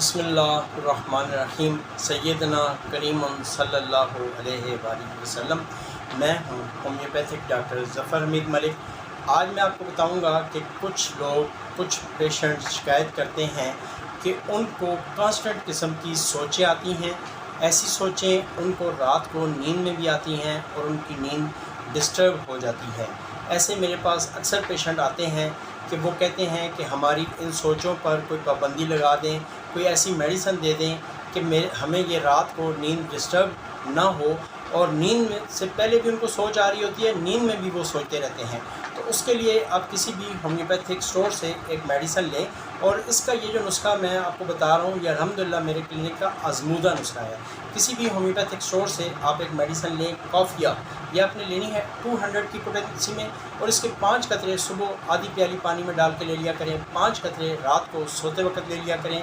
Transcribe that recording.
बिस्मिल्लाहिर्रहमानिर्रहीम। सैयदना करीम सल्लल्लाहु अलैहि वसल्लम। मैं हूँ होम्योपैथिक डॉक्टर ज़फ़र हमीद मलिक। आज मैं आपको बताऊँगा कि कुछ पेशेंट शिकायत करते हैं कि उनको कांस्टेंट किस्म की सोचें आती हैं। ऐसी सोचें उनको रात को नींद में भी आती हैं और उनकी नींद डिस्टर्ब हो जाती है। ऐसे मेरे पास अक्सर पेशेंट आते हैं कि वो कहते हैं कि हमारी इन सोचों पर कोई पाबंदी लगा दें, कोई ऐसी मेडिसिन दे दें कि हमें ये रात को नींद डिस्टर्ब ना हो। और नींद में से पहले भी उनको सोच आ रही होती है, नींद में भी वो सोचते रहते हैं। तो उसके लिए आप किसी भी होम्योपैथिक स्टोर से एक मेडिसिन लें। और इसका ये जो नुस्खा मैं आपको बता रहा हूँ, ये अल्हम्दुलिल्लाह मेरे क्लिनिक का आजमूदा नुस्खा है। किसी भी होम्योपैथिक स्टोर से आप एक मेडिसिन लें, कॉफ़िया, ये आपने लेनी है 200 की पोटेंसी में, और इसके 5 कतरे सुबह आधी प्याली पानी में डाल के ले लिया करें, 5 कतरे रात को सोते वक्त ले लिया करें।